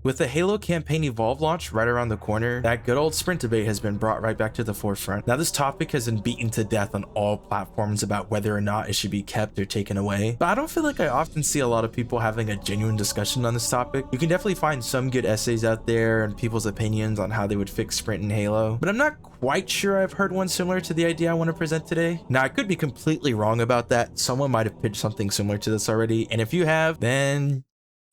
With the Halo campaign Evolve launch right around the corner, that good old sprint debate has been brought right back to the forefront. Now this topic has been beaten to death on all platforms about whether or not it should be kept or taken away, but I don't feel like I often see a lot of people having a genuine discussion on this topic. You can definitely find some good essays out there and people's opinions on how they would fix sprint in Halo, but I'm not quite sure I've heard one similar to the idea I want to present today. Now I could be completely wrong about that. Someone might have pitched something similar to this already, and if you have, then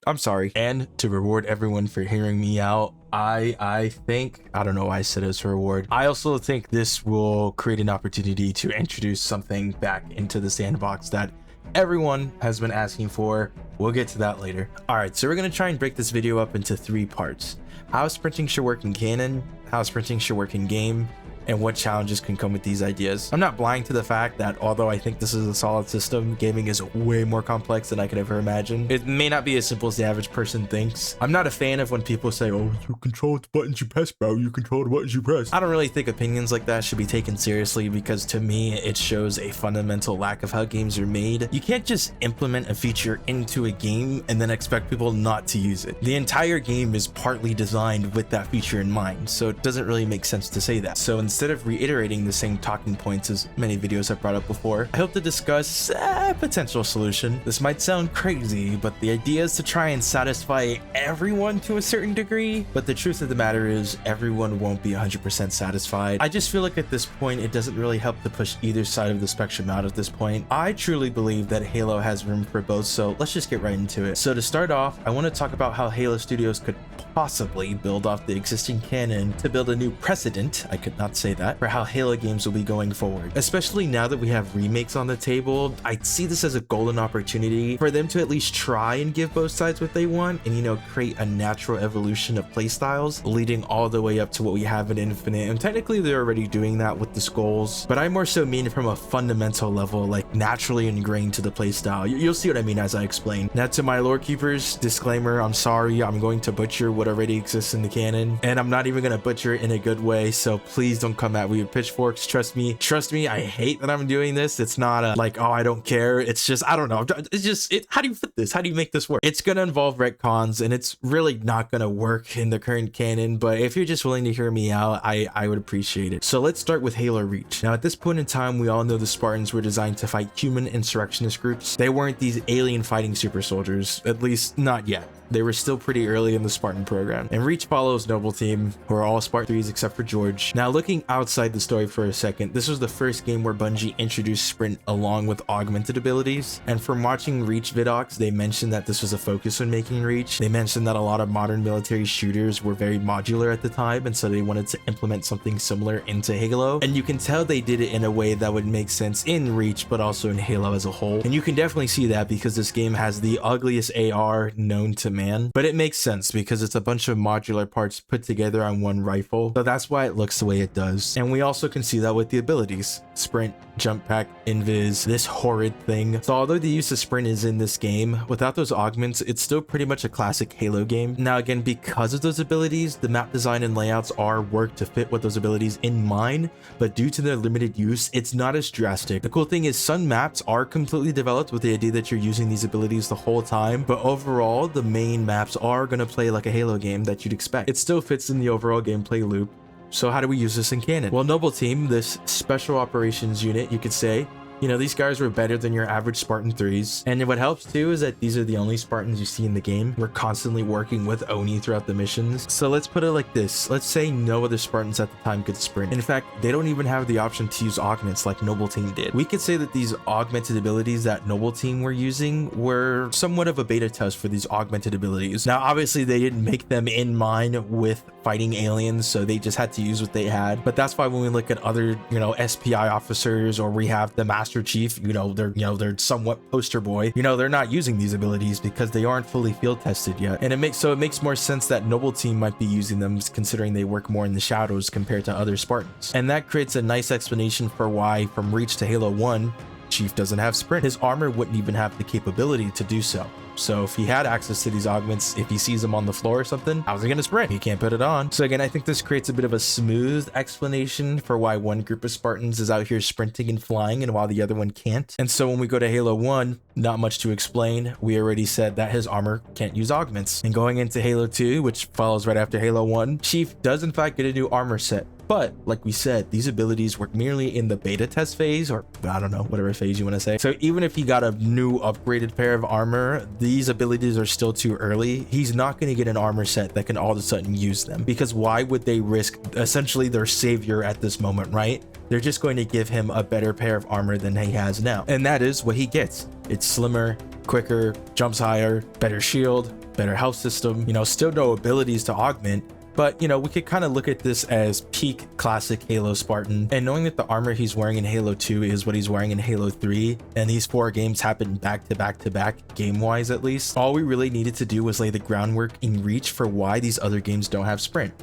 I'm sorry. And to reward everyone for hearing me out, I think, I don't know why I said it as a reward. I also think this will create an opportunity to introduce something back into the sandbox that everyone has been asking for. We'll get to that later. All right, so we're gonna try and break this video up into 3 parts. How sprinting should work in canon, how sprinting should work in game, and what challenges can come with these ideas. I'm not blind to the fact that although I think this is a solid system, gaming is way more complex than I could ever imagine. It may not be as simple as the average person thinks. I'm not a fan of when people say, oh, you control the buttons you press, bro. You control the buttons you press. I don't really think opinions like that should be taken seriously because to me, it shows a fundamental lack of how games are made. You can't just implement a feature into a game and then expect people not to use it. The entire game is partly designed with that feature in mind, so it doesn't really make sense to say that. So instead of reiterating the same talking points as many videos I've brought up before, I hope to discuss a potential solution. This might sound crazy, but the idea is to try and satisfy everyone to a certain degree, but the truth of the matter is everyone won't be 100% satisfied. I just feel like at this point, it doesn't really help to push either side of the spectrum out at this point. I truly believe that Halo has room for both, so let's just get right into it. So to start off, I want to talk about how Halo Studios could possibly build off the existing canon to build a new precedent, I could not say that, for how Halo games will be going forward. Especially now that we have remakes on the table, I see this as a golden opportunity for them to at least try and give both sides what they want and, you know, create a natural evolution of playstyles leading all the way up to what we have in Infinite. And technically they're already doing that with the skulls, but I more so mean from a fundamental level, like naturally ingrained to the playstyle. You'll see what I mean as I explain. Now to my lore keepers, disclaimer, I'm sorry, I'm going to butcher what already exists in the canon, and I'm not even going to butcher it in a good way, so please don't come at me with pitchforks. Trust me, I hate that I'm doing this. It's not like, oh, I don't care. It's just, I don't know. It's just, how do you fit this? How do you make this work? It's going to involve retcons, and it's really not going to work in the current canon, but if you're just willing to hear me out, I would appreciate it. So let's start with Halo Reach. Now, at this point in time, we all know the Spartans were designed to fight human insurrectionist groups. They weren't these alien fighting super soldiers, at least not yet. They were still pretty early in the Spartan program. And Reach follows Noble Team, who are all Spartan 3s except for George. Now, looking outside the story for a second, this was the first game where Bungie introduced Sprint along with augmented abilities. And from watching Reach vidocs, they mentioned that this was a focus when making Reach. They mentioned that a lot of modern military shooters were very modular at the time, and so they wanted to implement something similar into Halo. And you can tell they did it in a way that would make sense in Reach, but also in Halo as a whole. And you can definitely see that because this game has the ugliest AR known to man, but it makes sense because it's a bunch of modular parts put together on one rifle, so that's why it looks the way it does. And we also can see that with the abilities: sprint, jump pack, invis, this horrid thing. So although the use of sprint is in this game, without those augments, it's still pretty much a classic Halo game. Now again, because of those abilities, the map design and layouts are worked to fit with those abilities in mind, but due to their limited use, it's not as drastic. The cool thing is some maps are completely developed with the idea that you're using these abilities the whole time, but overall, the main maps are going to play like a Halo game that you'd expect. It still fits in the overall gameplay loop. So how do we use this in canon? Well, Noble Team, this special operations unit, you could say, you know, these guys were better than your average Spartan 3s. And what helps too is that these are the only Spartans you see in the game. We're constantly working with Oni throughout the missions. So let's put it like this. Let's say no other Spartans at the time could sprint. In fact, they don't even have the option to use augments like Noble Team did. We could say that these augmented abilities that Noble Team were using were somewhat of a beta test for these augmented abilities. Now, obviously they didn't make them in mind with fighting aliens, so they just had to use what they had. But that's why when we look at other, you know, SPI officers, or we have the Master Chief, they're somewhat poster boy, they're not using these abilities because they aren't fully field tested yet. And it makes more sense that Noble Team might be using them, considering they work more in the shadows compared to other Spartans. And that creates a nice explanation for why from Reach to Halo 1, Chief doesn't have sprint. His armor wouldn't even have the capability to do so. So if he had access to these augments, if he sees them on the floor or something, how's he gonna sprint? He can't put it on. So again, I think this creates a bit of a smooth explanation for why one group of Spartans is out here sprinting and flying and while the other one can't. And so when we go to Halo 1, not much to explain. We already said that his armor can't use augments. And going into Halo 2, which follows right after Halo 1, Chief does in fact get a new armor set. But like we said, these abilities were merely in the beta test phase, or I don't know, whatever phase you want to say. So even if he got a new upgraded pair of armor, these abilities are still too early. He's not going to get an armor set that can all of a sudden use them, because why would they risk essentially their savior at this moment, right? They're just going to give him a better pair of armor than he has now. And that is what he gets. It's slimmer, quicker, jumps higher, better shield, better health system, still no abilities to augment. But, we could kind of look at this as peak classic Halo Spartan, and knowing that the armor he's wearing in Halo 2 is what he's wearing in Halo 3, and these 4 games happen back to back to back, game-wise at least, all we really needed to do was lay the groundwork in Reach for why these other games don't have sprint.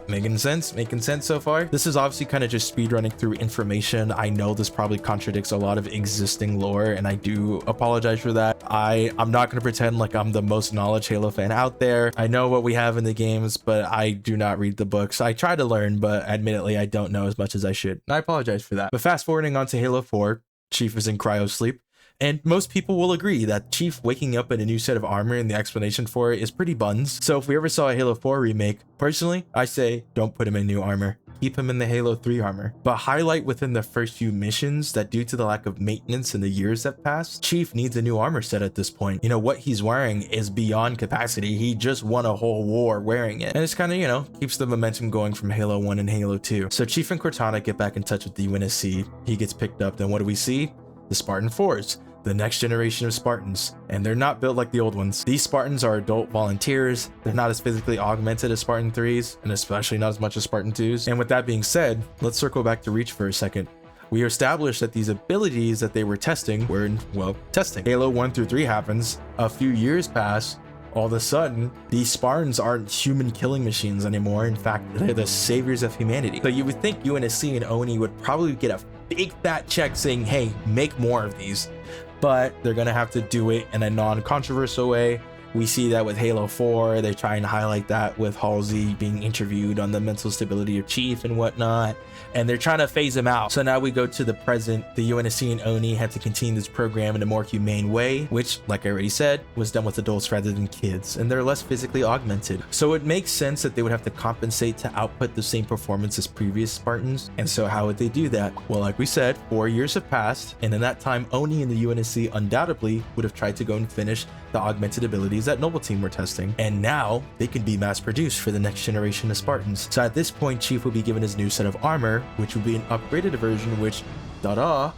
Making sense? Making sense so far? This is obviously kind of just speedrunning through information. I know this probably contradicts a lot of existing lore, and I do apologize for that. I'm not going to pretend like I'm the most knowledge Halo fan out there. I know what we have in the games, but I do not read the books. I try to learn, but admittedly, I don't know as much as I should. And I apologize for that. But fast forwarding on to Halo 4, Chief is in cryo sleep. And most people will agree that Chief waking up in a new set of armor and the explanation for it is pretty buns. So if we ever saw a Halo 4 remake, personally, I say don't put him in new armor. Keep him in the Halo 3 armor. But highlight within the first few missions that due to the lack of maintenance in the years that passed, Chief needs a new armor set at this point. What he's wearing is beyond capacity. He just won a whole war wearing it. And it's kind of, keeps the momentum going from Halo 1 and Halo 2. So Chief and Cortana get back in touch with the UNSC. He gets picked up. Then what do we see? The Spartan 4s. The next generation of Spartans, and they're not built like the old ones. These Spartans are adult volunteers. They're not as physically augmented as Spartan 3s, and especially not as much as Spartan 2s. And with that being said, let's circle back to Reach for a second. We established that these abilities that they were testing were in, testing. Halo 1 through 3 happens, a few years pass, all of a sudden, these Spartans aren't human killing machines anymore. In fact, they're the saviors of humanity. So you would think UNSC and ONI would probably get a big fat check saying, hey, make more of these. But they're gonna have to do it in a non-controversial way. We see that with Halo 4, they're trying to highlight that with Halsey being interviewed on the mental stability of Chief and whatnot, and they're trying to phase him out. So now we go to the present. The UNSC and ONI have to continue this program in a more humane way, which, like I already said, was done with adults rather than kids, and they're less physically augmented. So it makes sense that they would have to compensate to output the same performance as previous Spartans. And so how would they do that? Well, like we said, 4 years have passed, and in that time, ONI and the UNSC undoubtedly would have tried to go and finish the augmented abilities that Noble Team were testing, and now they can be mass produced for the next generation of Spartans. So at this point, Chief will be given his new set of armor, which will be an upgraded version which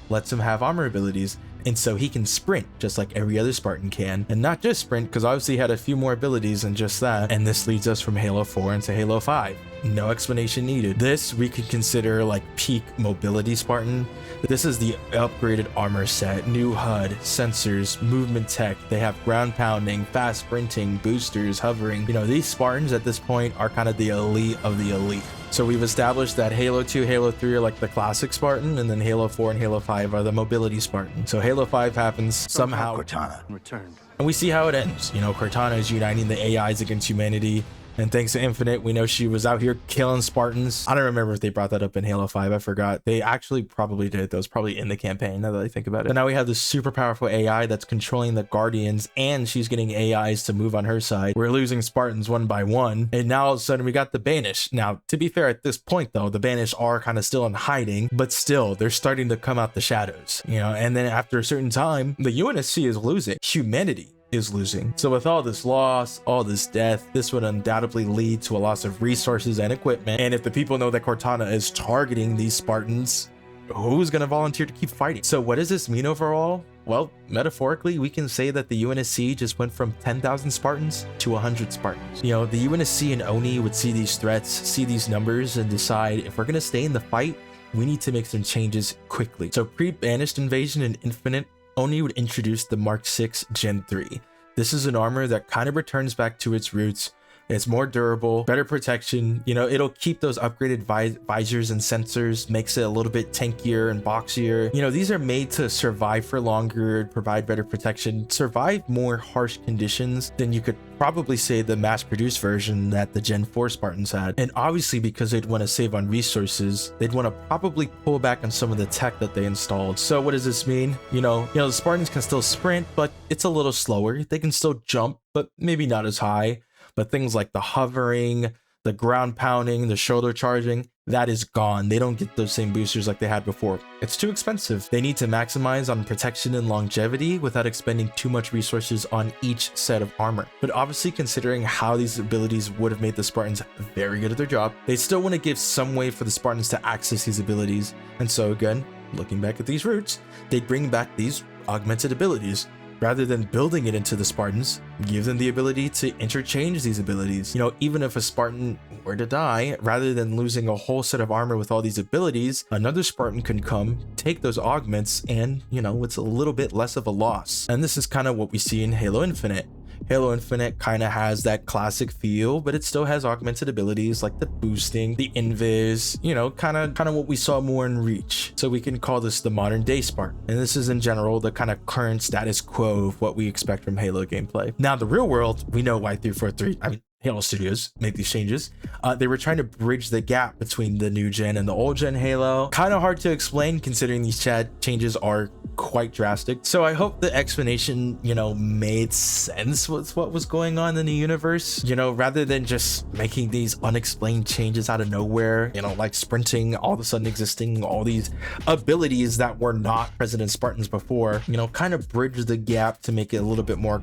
lets him have armor abilities, and so he can sprint just like every other Spartan can. And not just sprint, because obviously he had a few more abilities than just that. And this leads us from Halo 4 into Halo 5. No explanation needed. This we could consider like peak mobility Spartan. This is the upgraded armor set, new HUD, sensors, movement tech. They have ground pounding, fast sprinting, boosters, hovering. These Spartans at this point are kind of the elite of the elite. So we've established that Halo 2, Halo 3 are like the classic Spartan, and then Halo 4 and Halo 5 are the mobility Spartan. So Halo 5 happens somehow. Cortana returned. And we see how it ends. Cortana is uniting the AIs against humanity. And thanks to Infinite, we know she was out here killing Spartans. I don't remember if they brought that up in Halo 5. I forgot. They actually probably did. That was probably in the campaign, now that I think about it. But now we have this super powerful AI that's controlling the Guardians, and she's getting AIs to move on her side. We're losing Spartans one by one. And now all of a sudden we got the Banished. Now, to be fair, at this point, though, the Banished are kind of still in hiding, but still, they're starting to come out the shadows. And then after a certain time, the UNSC is losing. Humanity is losing. So with all this loss, all this death, this would undoubtedly lead to a loss of resources and equipment. And if the people know that Cortana is targeting these Spartans, who's going to volunteer to keep fighting? So what does this mean overall? Well, metaphorically, we can say that the UNSC just went from 10,000 Spartans to 100 Spartans. The UNSC and ONI would see these threats, see these numbers, and decide if we're going to stay in the fight, we need to make some changes quickly. So pre-Banished Invasion and Infinite, ONI would introduce the Mark 6 Gen 3. This is an armor that kind of returns back to its roots. It's more durable, better protection. You know, it'll keep those upgraded visors and sensors, makes it a little bit tankier and boxier. You know, these are made to survive for longer, provide better protection, survive more harsh conditions than you could probably say the mass-produced version that the Gen 4 Spartans had. And obviously, because they'd want to save on resources, they'd want to probably pull back on some of the tech that they installed. So what does this mean? You know, the Spartans can still sprint, but it's a little slower. They can still jump, but maybe not as high. But things like the hovering, the ground pounding, the shoulder charging, that is gone. They don't get those same boosters like they had before. It's too expensive. They need to maximize on protection and longevity without expending too much resources on each set of armor. But obviously, considering how these abilities would have made the Spartans very good at their job, they still want to give some way for the Spartans to access these abilities. And so again, looking back at these roots, they'd bring back these augmented abilities. Rather than building it into the Spartans, give them the ability to interchange these abilities. You know, even if a Spartan were to die, rather than losing a whole set of armor with all these abilities, another Spartan can come, take those augments, and, you know, it's a little bit less of a loss. And this is kind of what we see in Halo Infinite. Halo Infinite kind of has that classic feel, but it still has augmented abilities like the boosting, the invis, you know, kind of what we saw more in Reach. So we can call this the modern day Spartan. And this is in general the kind of current status quo of what we expect from Halo gameplay. Now, the real world, we know why 343, Halo Studios make these changes. They were trying to bridge the gap between the new gen and the old gen Halo. Kind of hard to explain considering these changes are quite drastic. So I hope the explanation, you know, made sense with what was going on in the universe, you know, rather than just making these unexplained changes out of nowhere, you know, like sprinting all of a sudden existing, all these abilities that were not present in Spartans before, you know, kind of bridge the gap to make it a little bit more,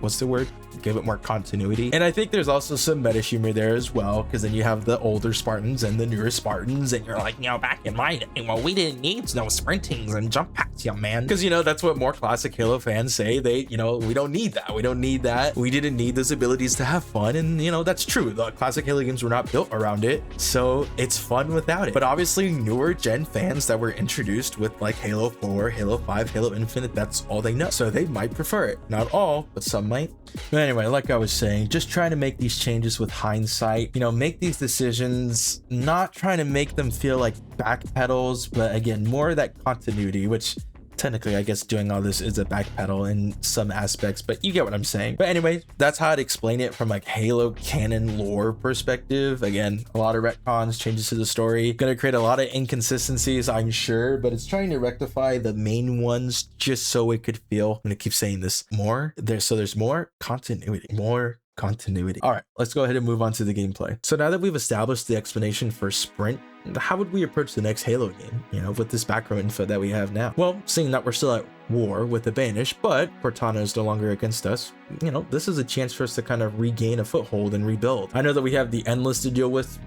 what's the word? Give it more continuity. And I think there's also some meta humor there as well, because then you have the older Spartans and the newer Spartans, and you're like, you know, back in my day, well, we didn't need no sprintings and jump packs, young man. Because, you know, that's what more classic Halo fans say. They, you know, we don't need that. We don't need that. We didn't need those abilities to have fun. And, you know, that's true. The classic Halo games were not built around it, so it's fun without it. But obviously, newer gen fans that were introduced with like Halo 4, Halo 5, Halo Infinite, that's all they know. So they might prefer it. Not all, but some might. But anyway, like I was saying, just trying to make these changes with hindsight, you know, make these decisions, not trying to make them feel like backpedals, but again, more of that continuity, which technically, I guess doing all this is a backpedal in some aspects, but you get what I'm saying. But anyway, that's how I'd explain it from like Halo canon lore perspective. Again, a lot of retcons, changes to the story, gonna create a lot of inconsistencies, I'm sure, but it's trying to rectify the main ones just so it could feel, I'm gonna keep saying this, there's more continuity, all right, let's go ahead and move on to the gameplay. So now that we've established the explanation for sprint, how would we approach the next Halo game, you know, with this background info that we have now? Well, seeing that we're still at war with the Banished, but Cortana is no longer against us, you know, this is a chance for us to kind of regain a foothold and rebuild. I know that we have the Endless to deal with,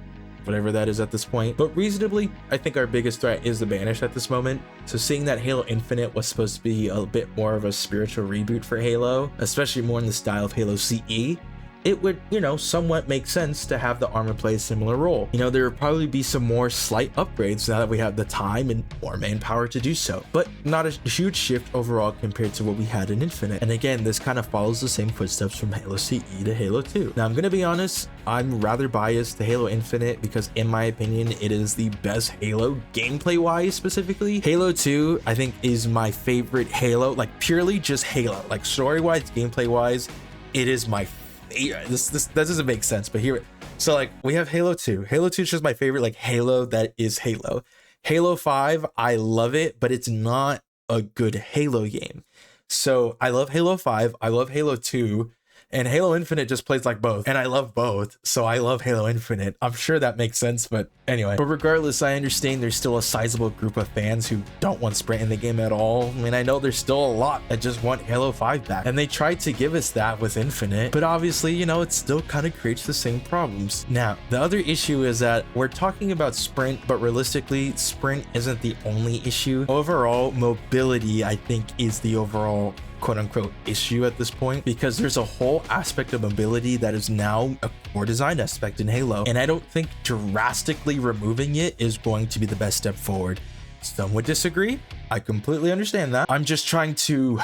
whatever that is at this point, but reasonably, I think our biggest threat is the Banished at this moment. So seeing that Halo Infinite was supposed to be a bit more of a spiritual reboot for Halo, especially more in the style of Halo CE, it would, you know, somewhat make sense to have the armor play a similar role. You know, there would probably be some more slight upgrades now that we have the time and more manpower to do so, but not a huge shift overall compared to what we had in Infinite. And again, this kind of follows the same footsteps from Halo CE to Halo 2. Now, I'm gonna be honest, I'm rather biased to Halo Infinite because in my opinion, it is the best Halo gameplay-wise specifically. Halo 2, I think, is my favorite Halo, like purely just Halo, like story-wise, gameplay-wise, it is my favorite. That doesn't make sense, but here, so like we have Halo 2. Halo 2 is just my favorite like Halo that is Halo. Halo 5, I love it, but it's not a good Halo game. So I love Halo 5, I love Halo 2, and Halo Infinite just plays like both, and I love both, so I love Halo Infinite. I'm sure that makes sense, but anyway. But regardless, I understand there's still a sizable group of fans who don't want sprint in the game at all. I mean, I know there's still a lot that just want Halo 5 back, and they tried to give us that with Infinite, but obviously, you know, it still kind of creates the same problems. Now, the other issue is that we're talking about sprint, but realistically, sprint isn't the only issue. Overall, mobility, I think, is the overall quote-unquote issue at this point, because there's a whole aspect of mobility that is now a core design aspect in Halo, and I don't think drastically removing it is going to be the best step forward. Some would disagree. I completely understand that. I'm just trying to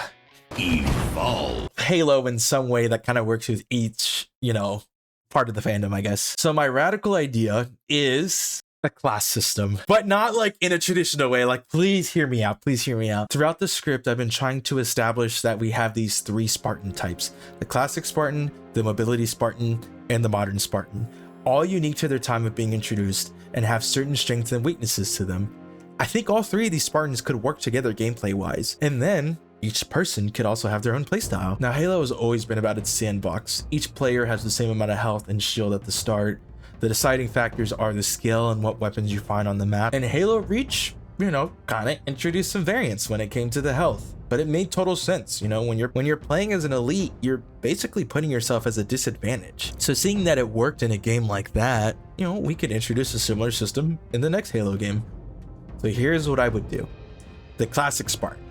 evolve Halo in some way that kind of works with each, you know, part of the fandom, I guess. So my radical idea is a class system, but not like in a traditional way. Like, please hear me out. Please hear me out. Throughout the script, I've been trying to establish that we have these 3 Spartan types: the classic Spartan, the mobility Spartan, and the modern Spartan, all unique to their time of being introduced and have certain strengths and weaknesses to them. I think all 3 of these Spartans could work together gameplay wise, and then each person could also have their own playstyle. Now, Halo has always been about its sandbox. Each player has the same amount of health and shield at the start. The deciding factors are the skill and what weapons you find on the map. And Halo Reach, you know, kind of introduced some variance when it came to the health, but it made total sense. You know, when you're playing as an elite, you're basically putting yourself as a disadvantage. So seeing that it worked in a game like that, you know, we could introduce a similar system in the next Halo game. So here's what I would do. The classic Spartan.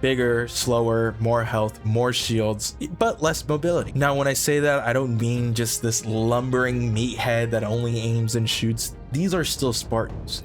Bigger, slower, more health, more shields, but less mobility. Now, when I say that, I don't mean just this lumbering meathead that only aims and shoots. These are still Spartans.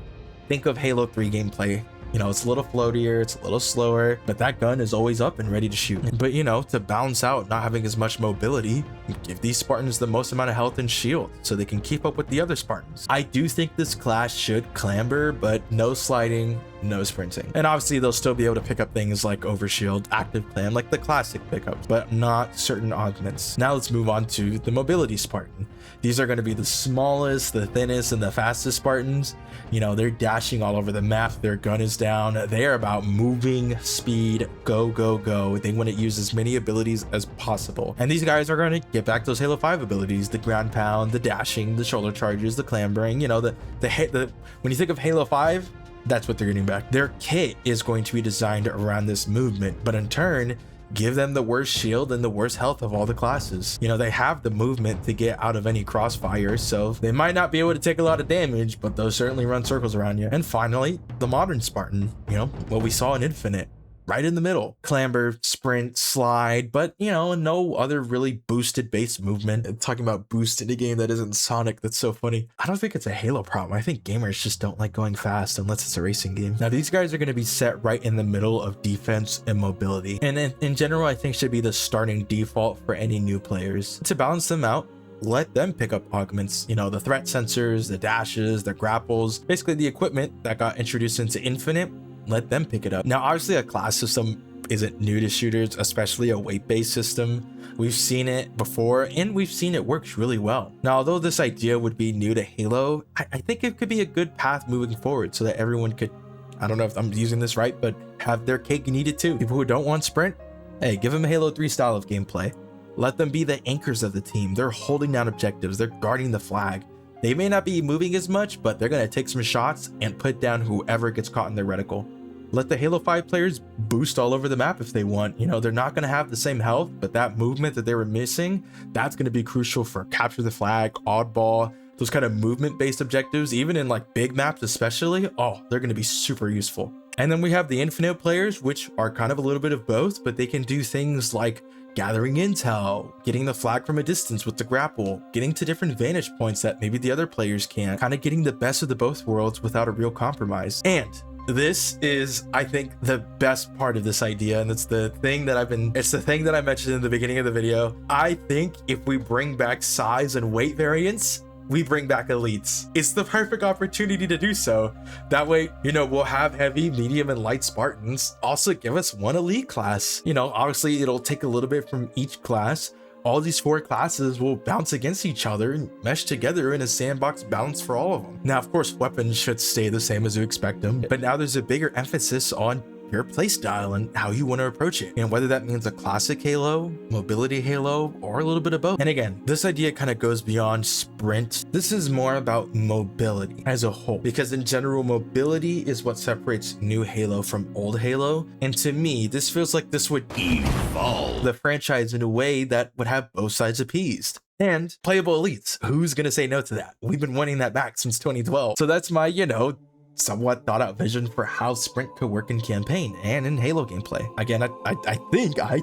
Think of Halo 3 gameplay. You know, it's a little floatier, it's a little slower, but that gun is always up and ready to shoot. But you know, to balance out not having as much mobility, give these Spartans the most amount of health and shield so they can keep up with the other Spartans. I do think this class should clamber, but no sliding, no sprinting. And obviously they'll still be able to pick up things like overshield, active clam, like the classic pickups, but not certain augments. Now let's move on to the mobility Spartan. These are going to be the smallest, the thinnest, and the fastest Spartans. You know, they're dashing all over the map. Their gun is down. They're about moving, speed, go, go, go. They want to use as many abilities as possible. And these guys are going to get back those Halo 5 abilities, the ground pound, the dashing, the shoulder charges, the clambering, you know, when you think of Halo 5, that's what they're getting back. Their kit is going to be designed around this movement, but in turn, give them the worst shield and the worst health of all the classes. You know, they have the movement to get out of any crossfire, so they might not be able to take a lot of damage, but they'll certainly run circles around you. And finally, the modern Spartan, you know, what we saw in Infinite. Right in the middle. Clamber, sprint, slide, but you know, no other really boosted base movement. And talking about boost in a game that isn't Sonic, that's so funny. I don't think it's a Halo problem. I think gamers just don't like going fast unless it's a racing game. Now, these guys are going to be set right in the middle of defense and mobility. And in general, I think should be the starting default for any new players. To balance them out, let them pick up augments, you know, the threat sensors, the dashes, the grapples, basically the equipment that got introduced into Infinite. Let them pick it up. Now, obviously a class system isn't new to shooters, especially a weight-based system. We've seen it before and we've seen it works really well. Now, although this idea would be new to Halo, I think it could be a good path moving forward so that everyone could, I don't know if I'm using this right, but have their cake and eat it too. People who don't want sprint, hey, give them a Halo 3 style of gameplay. Let them be the anchors of the team. They're holding down objectives. They're guarding the flag. They may not be moving as much, but they're going to take some shots and put down whoever gets caught in their reticle. Let the Halo 5 players boost all over the map if they want. You know, they're not going to have the same health, but that movement that they were missing, that's going to be crucial for capture the flag, oddball, those kind of movement-based objectives, even in like big maps especially. Oh, they're going to be super useful. And then we have the Infinite players, which are kind of a little bit of both, but they can do things like gathering intel, getting the flag from a distance with the grapple, getting to different vantage points that maybe the other players can't, kind of getting the best of the both worlds without a real compromise. And this is, I think, the best part of this idea, and it's the thing that I mentioned in the beginning of the video. I think if we bring back size and weight variants, we bring back elites. It's the perfect opportunity to do so. That way, you know, we'll have heavy, medium, and light Spartans. Also give us one elite class. You know, obviously it'll take a little bit from each class. All these 4 classes will bounce against each other and mesh together in a sandbox balance for all of them. Now, of course, weapons should stay the same as you expect them, but now there's a bigger emphasis on your playstyle and how you want to approach it, and whether that means a classic Halo, mobility Halo, or a little bit of both. And again, this idea kind of goes beyond sprint. This is more about mobility as a whole, because in general, mobility is what separates new Halo from old Halo. And to me, this feels like this would evolve the franchise in a way that would have both sides appeased. And playable elites, who's going to say no to that? We've been wanting that back since 2012. So that's my, you know, somewhat thought out vision for how sprint could work in campaign and in Halo gameplay. Again, I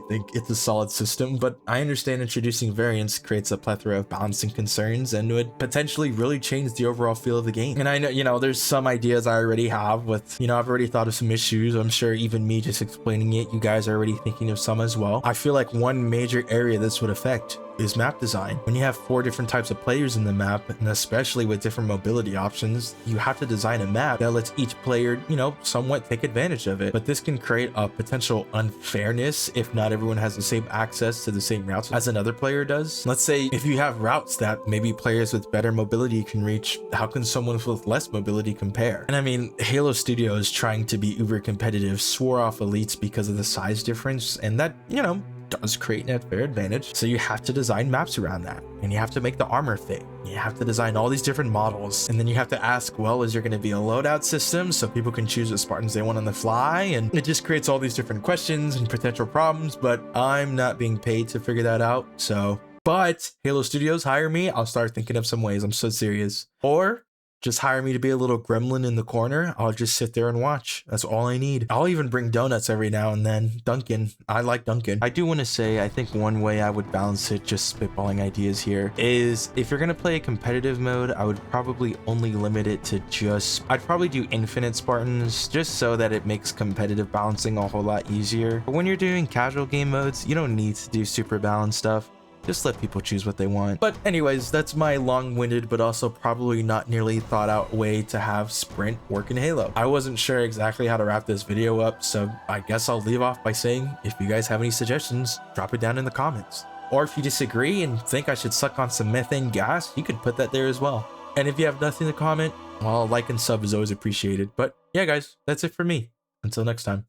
think it's a solid system, but I understand introducing variants creates a plethora of balancing concerns and would potentially really change the overall feel of the game. And I know, you know, there's some ideas I already have with, you know, I've already thought of some issues. I'm sure even me just explaining it, you guys are already thinking of some as well. I feel like one major area this would affect is map design. When you have 4 different types of players in the map, and especially with different mobility options, you have to design a map that lets each player, you know, somewhat take advantage of it. But this can create a potential unfairness if not everyone has the same access to the same routes as another player does. Let's say if you have routes that maybe players with better mobility can reach, how can someone with less mobility compare? And I mean, Halo Studios trying to be uber competitive swore off elites because of the size difference, and that, you know, does create an unfair advantage. So you have to design maps around that, and you have to make the armor fit. You have to design all these different models, and then you have to ask, well, is there going to be a loadout system so people can choose what Spartans they want on the fly? And it just creates all these different questions and potential problems, but I'm not being paid to figure that out. So, but Halo Studios, hire me. I'll start thinking of some ways. I'm so serious. Or just hire me to be a little gremlin in the corner. I'll just sit there and watch. That's all I need. I'll even bring donuts every now and then. Dunkin'. I like Dunkin'. I do want to say, I think one way I would balance it, just spitballing ideas here, is if you're going to play a competitive mode, I would probably only limit it to I'd probably do infinite Spartans, just so that it makes competitive balancing a whole lot easier. But when you're doing casual game modes, you don't need to do super balanced stuff. Just let people choose what they want. But anyways, that's my long-winded but also probably not nearly thought out way to have sprint work in Halo. I wasn't sure exactly how to wrap this video up, so I guess I'll leave off by saying, if you guys have any suggestions, drop it down in the comments. Or if you disagree and think I should suck on some methane gas, you can put that there as well. And if you have nothing to comment, well, like and sub is always appreciated. But yeah, guys, that's it for me. Until next time.